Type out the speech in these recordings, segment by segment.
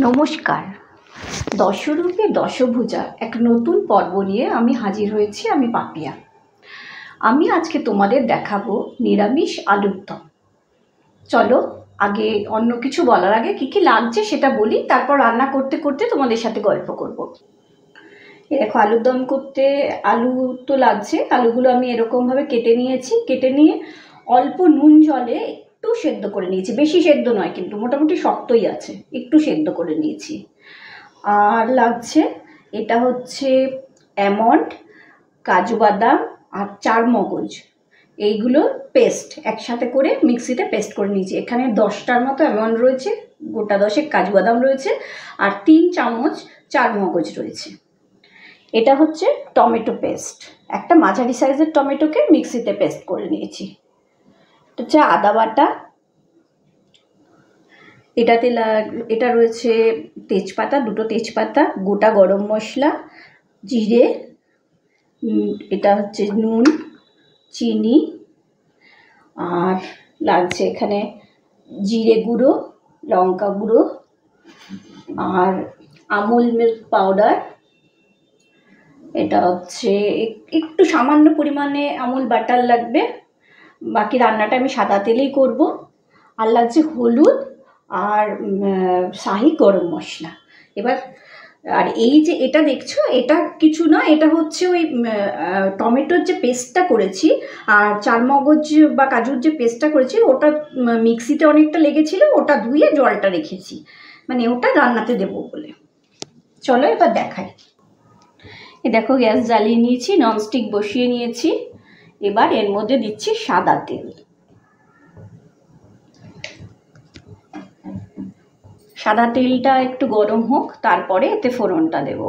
নমস্কার। দশরূপে দশভুজা এক নতুন পর্ব নিয়ে আমি হাজির হয়েছি। আমি পাপিয়া। আমি আজকে তোমাদের দেখাবো নিরামিষ আলুর দম। চলো আগে অন্য কিছু বলার আগে কি কি লাগছে সেটা বলি, তারপর রান্না করতে করতে তোমাদের সাথে গল্প করব। দেখো, আলুর দম করতে আলু তো লাগছে। আলুগুলো আমি এরকমভাবে কেটে নিয়েছি। কেটে নিয়ে অল্প নুন জলে একটু সেদ্ধ করে নিয়েছি। বেশি সেদ্ধ নয়, কিন্তু মোটামুটি শক্তই আছে, একটু সেদ্ধ করে নিয়েছি। আর লাগছে, এটা হচ্ছে অ্যালমন্ড, কাজু বাদাম আর চারমগজ, এইগুলো পেস্ট একসাথে করে মিক্সিতে পেস্ট করে নিয়েছি। এখানে 10টার মতো অ্যালমন্ড রয়েছে, গোটা 10 কাজু বাদাম রয়েছে, আর 3 চামচ চারমগজ রয়েছে। এটা হচ্ছে টমেটো পেস্ট, একটা মাঝারি সাইজের টমেটোকে মিক্সিতে পেস্ট করে নিয়েছি। এটা হচ্ছে আদা বাটা, এটা রয়েছে তেজপাতা, 2টো তেজপাতা, গোটা গরম মশলা, জিরে, এটা হচ্ছে নুন, চিনি, আর লাগছে এখানে জিরে গুঁড়ো, লঙ্কা গুঁড়ো, আর আমুল মিল্ক পাউডার। এটা হচ্ছে একটু সামান্য পরিমাণে আমুল বাটার লাগবে, বাকি রান্নাটা আমি সাদা তেলেই করব। আর লাগছে হলুদ আর শাহি গরম মশলা। এবার আর এই যে এটা দেখছো, এটা কিছু না, এটা হচ্ছে ওই টমেটোর যে পেস্টটা করেছি আর চারমগজ বা কাজুর যে পেস্টটা করেছি, ওটা মিক্সিতে অনেকটা লেগেছিল, ওটা ধুয়ে জলটা রেখেছি, মানে ওটা রান্নাতে দেবো বলে। চলো এবার দেখাই। দেখো, গ্যাস জ্বালিয়ে নিয়েছি, ননস্টিক বসিয়ে নিয়েছি। এবার এর মধ্যে দিচ্ছি সাদা তেল। সাদা তেলটা একটু গরম হোক, তারপরে এতে ফোড়নটা দেব।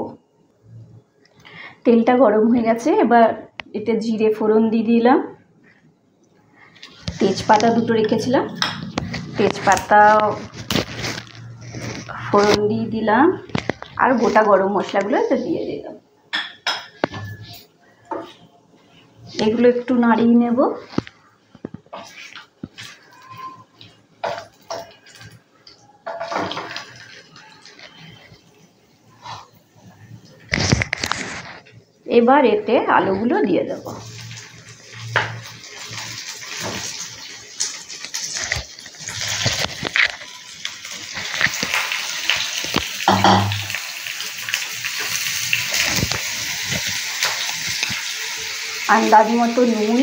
তেলটা গরম হয়ে গেছে, এবার এতে জিরে ফোড়ন দিয়ে দিলাম। তেজপাতা 2টো রেখেছিলাম, তেজপাতা ফোড়ন দিয়ে দিলাম, আর গোটা গরম মশলাগুলো এতে দিয়ে দিলাম। এগুলো একটু নাড়িয়ে নেব। এবার এতে আলুগুলো দিয়ে দেব। আন্দাজ মতো নুন,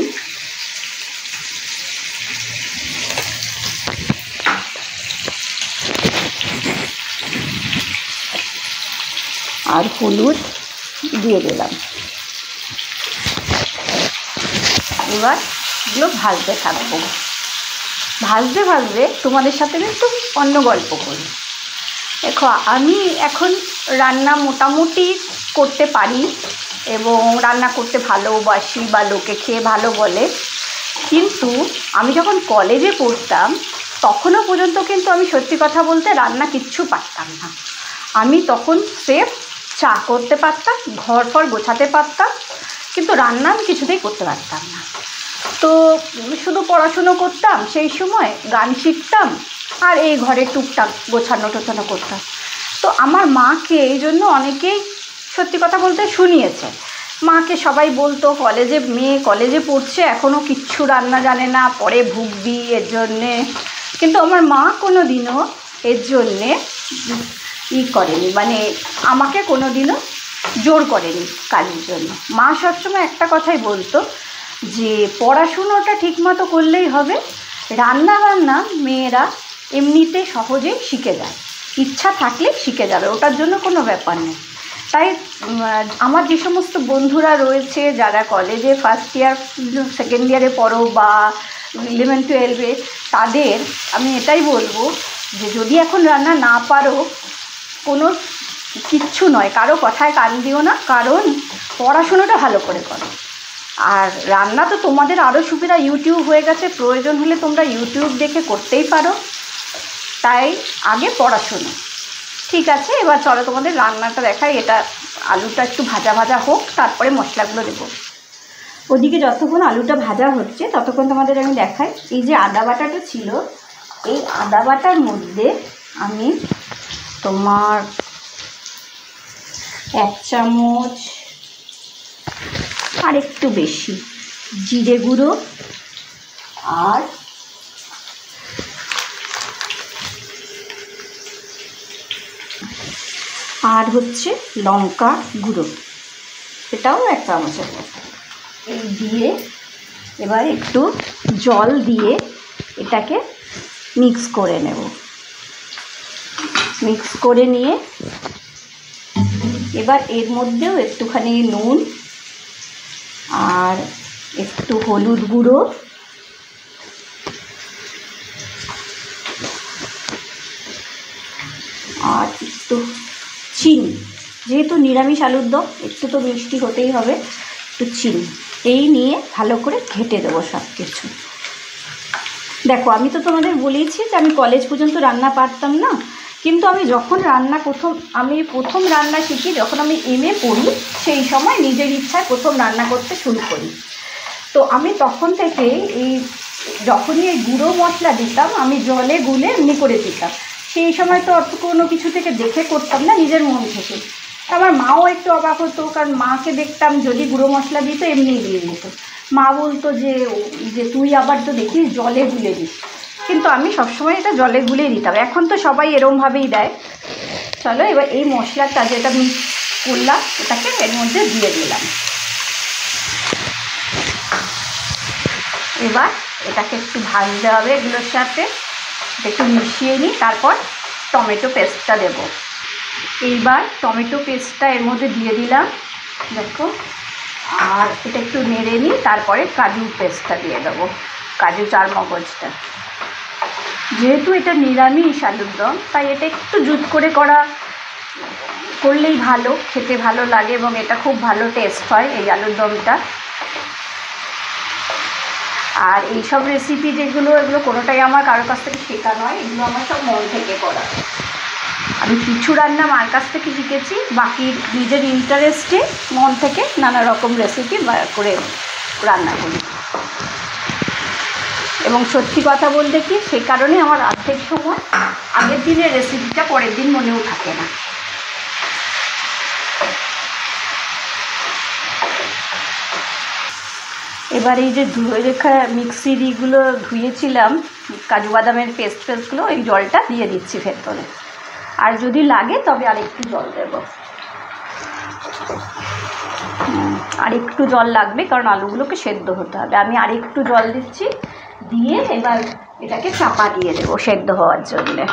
আর হলুদ দিয়ে দিলাম। এবার এগুলো ভাজতে থাকবো। ভাজতে ভাজতে তোমাদের সাথে একটু অন্য গল্প করি। দেখো, আমি এখন রান্না মোটামুটি করতে পারি এবং রান্না করতে ভালোবাসি, বা লোকে খেয়ে ভালো বলে। কিন্তু আমি যখন কলেজে পড়তাম তখনও পর্যন্ত কিন্তু আমি সত্যি কথা বলতে রান্না কিচ্ছু পারতাম না। আমি তখন স্রেফ চা করতে পারতাম, ঘর ফর গোছাতে পারতাম, কিন্তু রান্না আমি কিছুতেই করতে পারতাম না। তো শুধু পড়াশুনো করতাম, সেই সময় গান শিখতাম, আর এই ঘরে টুকটাক গোছানো টোছানো করতাম। তো আমার মাকে এই জন্য অনেকেই সত্যি কথা বলতে শুনিয়েছে। মাকে সবাই বলতো, মেয়ে কলেজে পড়ছে, এখনও কিচ্ছু রান্না জানে না, পরে ভুগবি এর জন্যে। কিন্তু আমার মা কোনো দিনও এর জন্যে করেনি, মানে আমাকে কোনো দিনও জোর করেনি কাজের জন্য। মা সবসময় একটা কথাই বলতো যে পড়াশুনোটা ঠিকমতো করলেই হবে, রান্না বান্না মেয়েরা এমনিতে সহজেই শিখে যায়, ইচ্ছা থাকলে শিখে যাবে, ওটার জন্য কোনো ব্যাপার নেই। তাই আমার যে সমস্ত বন্ধুরা রয়েছে যারা কলেজে ফার্স্ট ইয়ার সেকেন্ড ইয়ারে পড়ো বা 11-12-এ, তাদের আমি এটাই বলবো যে যদি এখন রান্না না পারো, কোনো কিচ্ছু নয়, কারো কথায় কান দিও না, কারণ পড়াশুনোটা ভালো করে করো। আর রান্না তো তোমাদের আরও সুবিধা, ইউটিউব হয়ে গেছে, প্রয়োজন হলে তোমরা ইউটিউব দেখে করতেই পারো। তাই আগে পড়াশুনো। ঠিক আছে, এবার চলো তোমাদের রান্নাটা দেখাই। এটা আলুটা একটু ভাজা ভাজা হোক, তারপরে মশলাগুলো দেবো। ওদিকে যতক্ষণ আলুটা ভাজা হচ্ছে ততক্ষণ তোমাদের আমি দেখাই। এই যে আদা বাটাটা ছিল, এই আদা বাটার মধ্যে আমি তোমার 1 চামচ আর একটু বেশি জিরে গুঁড়ো আর হচ্ছে লঙ্কা গুঁড়ো, এটাও 1 চামচের মতো। এই দিয়ে এবার একটু জল দিয়ে এটাকে মিক্স করে নেব। মিক্স করে নিয়ে এবার এর মধ্যেও একটুখানি নুন আর একটু হলুদ গুঁড়ো আর একটু চিনি, যেহেতু নিরামিষ আলুর দম একটু তো মিষ্টি হতেই হবে, একটু চিনি এই নিয়ে ভালো করে ঘেঁটে দেবো সব কিছু। দেখো আমি তো তোমাদের বলেইছি যে আমি কলেজ পর্যন্ত রান্না পারতাম না, কিন্তু আমি যখন প্রথম রান্না শিখি যখন আমি MA পড়ি, সেই সময় নিজের ইচ্ছায় প্রথম রান্না করতে শুরু করি। তো আমি তখন থেকে যখনই এই গুঁড়ো মশলা দিতাম আমি জলে গুলে এমনি করে দিতাম। সেই সময় তো অত কোনো কিছু থেকে দেখে করতাম না, নিজের মন থেকে। আমার মাও একটু অবাক হতো, কারণ মাকে দেখতাম যদি গুঁড়ো মশলা দিত এমনি দিয়ে দিত। মা বলতো যে তুই আবার তো দেখিস জলে গুলে দিস, কিন্তু আমি সবসময় এটা জলে গুলে দিতাম। এখন তো সবাই এরমভাবেই দেয়। চলো এবার এই মশলাটা যেটা মিক্স করলাম এটাকে এর মধ্যে দিয়ে দিলাম। এবার এটাকে একটু ভাজতে হবে, এগুলোর সাথে একটু মিশিয়ে নিই, তারপর টমেটো পেস্টটা দেব। এইবার টমেটো পেস্টটা এর মধ্যে দিয়ে দিলাম, দেখো। আর এটা একটু নেড়ে নিই, তারপরে কাজুর পেস্টটা দিয়ে দেবো, কাজু চারমগজটা। যেহেতু এটা নিরামিষ আলুর দম, তাই এটা একটু জুত করে করলেই ভালো, খেতে ভালো লাগে এবং এটা খুব ভালো টেস্ট হয় এই আলুর দমটা। আর এইসব রেসিপি এগুলো কোনোটাই আমার কারোর কাছ থেকে শেখা নয়, এগুলো আমার সব মন থেকে করা। আমি কিছু রান্না মার কাছ থেকে শিখেছি, বাকি নিজের ইন্টারেস্টে মন থেকে নানা রকম রেসিপি করে রান্না করি। এবং সত্যি কথা বলতে কি, সে কারণে আমার অর্ধেক সময় আগের দিনের রেসিপিটা পরের দিন মনেও থাকে না। এবার এই যে ধুয়ে রেখা মিক্সিগুলো ধুয়েছিলাম, কাজু বাদামের পেস্টগুলো, এই জলটা দিয়ে দিচ্ছি ভেতরে। আর যদি লাগে তবে আরেকটু জল দেব, আরেকটু জল লাগবে, কারণ আলুগুলোকে সেদ্ধ হতে হবে। আমি আরেকটু জল দিচ্ছি, দিয়ে এবার এটাকে চাপা দিয়ে দেবো সেদ্ধ হওয়ার জন্যে।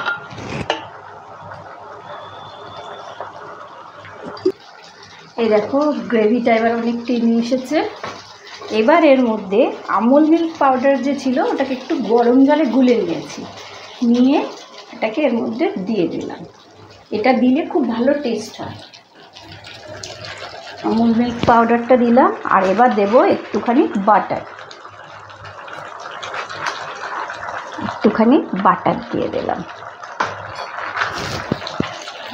এই দেখো গ্রেভিটা এবার অনেক টেনে এসেছে। এবার এর মধ্যে আমুল মিল্ক পাউডার যে ছিল ওটাকে একটু গরম জলে গুলে নিয়েছি, নিয়ে এটাকে এর মধ্যে দিয়ে দিলাম। এটা দিলে খুব ভালো টেস্ট হয়। আমুল মিল্ক পাউডারটা দিলাম, আর এবার দেবো একটুখানি বাটার দিয়ে দিলাম।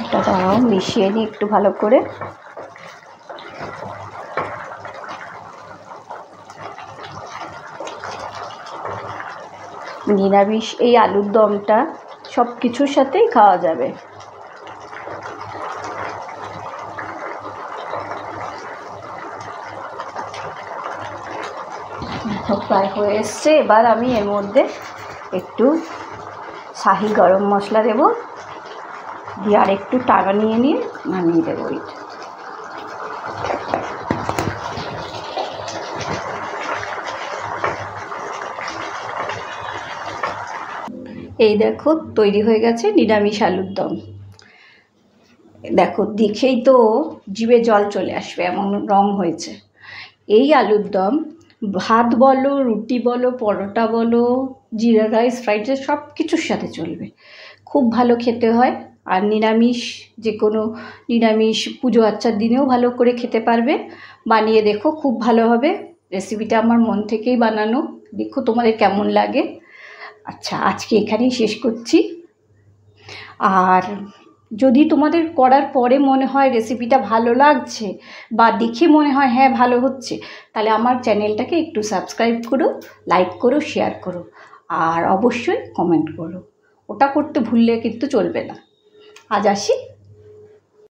এটা মিশিয়ে নিই একটু ভালো করে। নিরামিষ এই আলুর দমটা সব কিছুর সাথেই খাওয়া যাবে। প্রায় হয়ে এসছে। এবার আমি এর মধ্যে একটু শাহি গরম মশলা দেব, দিয়ে আর একটু টাকা নিয়ে নামিয়ে দেবো। এই দেখো তৈরি হয়ে গেছে নিরামিষ আলুর দম। দেখো দেখেই তো জিভে জল চলে আসবে, এমন রং হয়েছে। এই আলুর দম ভাত বলো, রুটি বলো, পরোটা বলো, জিরা রাইস, ফ্রাইড রাইস, সব কিছুর সাথে চলবে। খুব ভালো খেতে হয়। আর নিরামিষ পুজো আচ্চার দিনেও ভালো করে খেতে পারবে। বানিয়ে দেখো, খুব ভালো হবে। রেসিপিটা আমার মন থেকেই বানানো, দেখো তোমাদের কেমন লাগে। আচ্ছা, আজকে এখানেই শেষ করছি। আর যদি তোমাদের করার পরে মনে হয় রেসিপিটা ভালো লাগছে, বা দেখে মনে হয় হ্যাঁ ভালো হচ্ছে, তাহলে আমার চ্যানেলটাকে একটু সাবস্ক্রাইব করো, লাইক করো, শেয়ার করো, আর অবশ্যই কমেন্ট করো। ওটা করতে ভুললে কিন্তু চলবে না। আজ আসি।